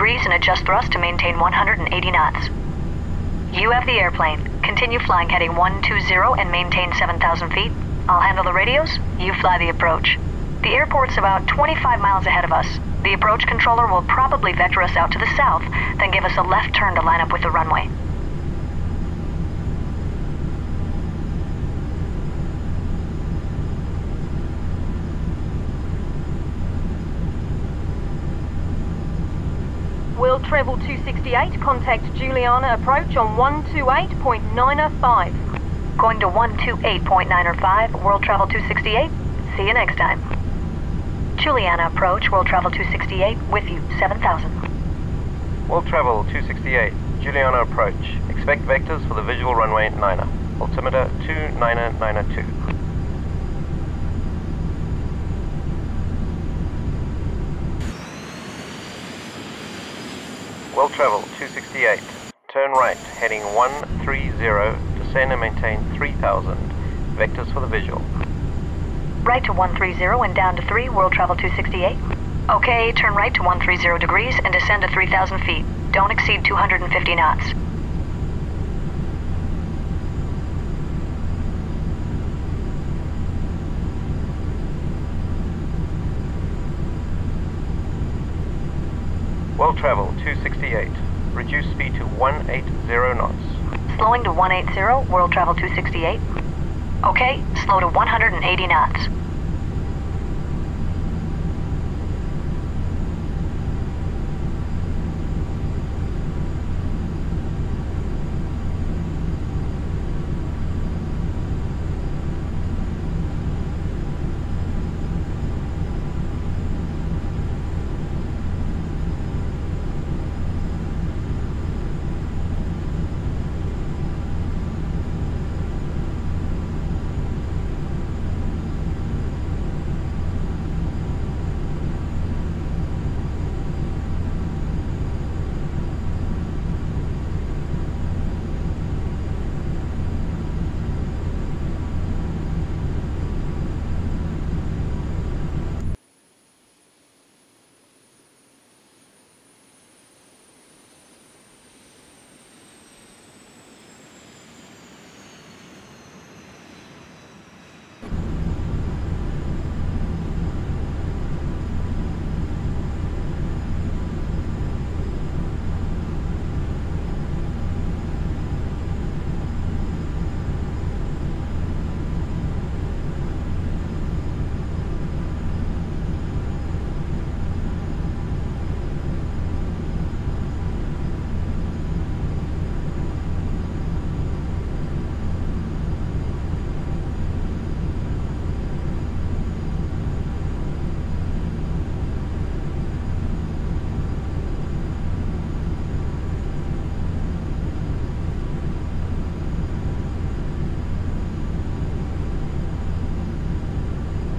degrees and adjust thrust to maintain 180 knots. You have the airplane. Continue flying heading 120 and maintain 7,000 feet. I'll handle the radios, you fly the approach. The airport's about 25 miles ahead of us. The approach controller will probably vector us out to the south, then give us a left turn to line up with the runway. World Travel 268, contact Juliana approach on 128.905. Going to 128.905, World Travel 268. See you next time. Juliana approach, World Travel 268, with you, 7,000. World Travel 268, Juliana approach. Expect vectors for the visual runway 9er. Altimeter 2992. World Travel 268, turn right, heading 130, descend and maintain 3,000. Vectors for the visual. Right to 130 and down to 3, World Travel 268. Okay, turn right to 130 degrees and descend to 3,000 feet. Don't exceed 250 knots. World Travel 268, reduce speed to 180 knots. Slowing to 180, World Travel 268. Okay, slow to 180 knots.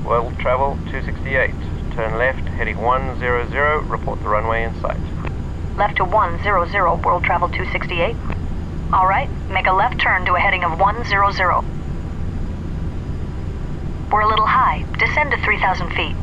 World Travel 268, turn left, heading 100, report the runway in sight. Left to 100, World Travel 268. All right, make a left turn to a heading of 100. We're a little high. Descend to 3,000 feet.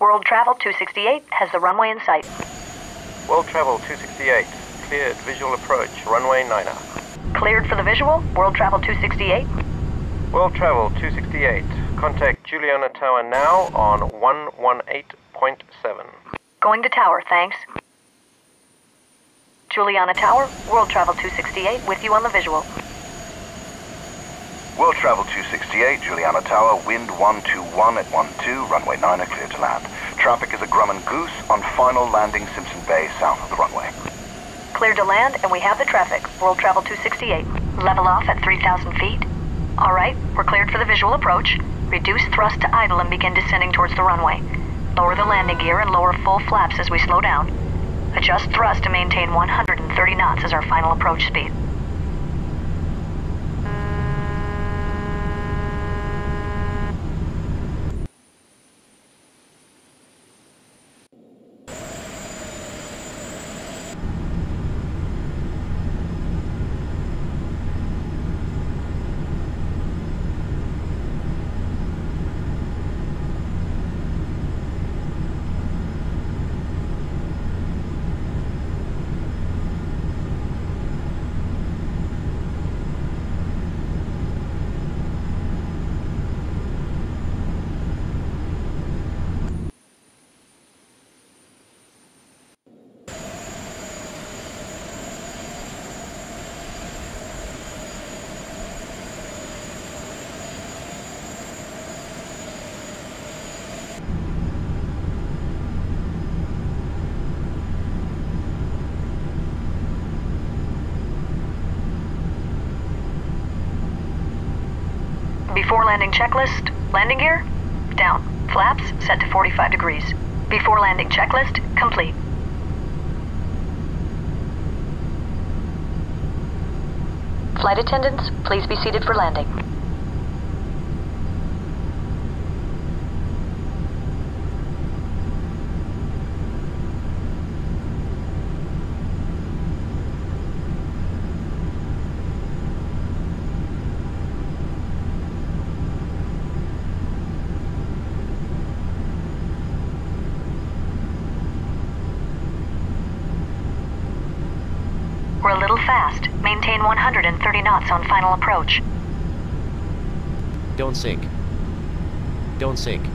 World Travel 268 has the runway in sight. World Travel 268, cleared visual approach, runway 9er. Cleared for the visual, World Travel 268. World Travel 268, contact Juliana Tower now on 118.7. Going to tower, thanks. Juliana Tower, World Travel 268, with you on the visual. World Travel 268, Juliana Tower, wind 121 at 12, runway 9er, clear to land. Traffic is a Grumman Goose on final landing Simpson Bay south of the runway. Cleared to land, and we have the traffic. World Travel 268. Level off at 3,000 feet. All right, we're cleared for the visual approach. Reduce thrust to idle and begin descending towards the runway. Lower the landing gear and lower full flaps as we slow down. Adjust thrust to maintain 130 knots as our final approach speed. Before landing checklist, landing gear, down. Flaps set to 45 degrees. Before landing checklist, complete. Flight attendants, please be seated for landing. We're a little fast. Maintain 130 knots on final approach. Don't sink. Don't sink.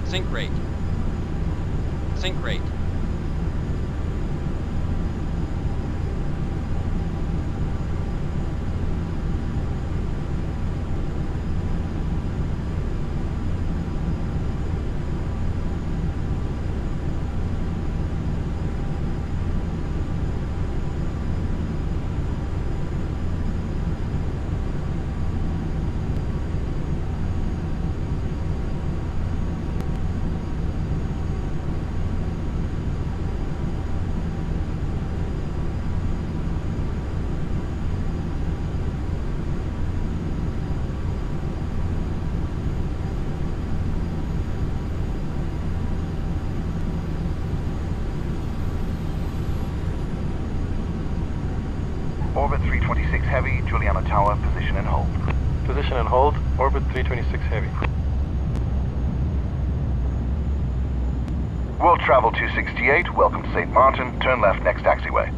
Sink rate. Sink rate. Orbit 326 Heavy, Juliana Tower, position and hold. Position and hold, orbit 326 heavy. World Travel 268, welcome to St. Martin, turn left next taxiway.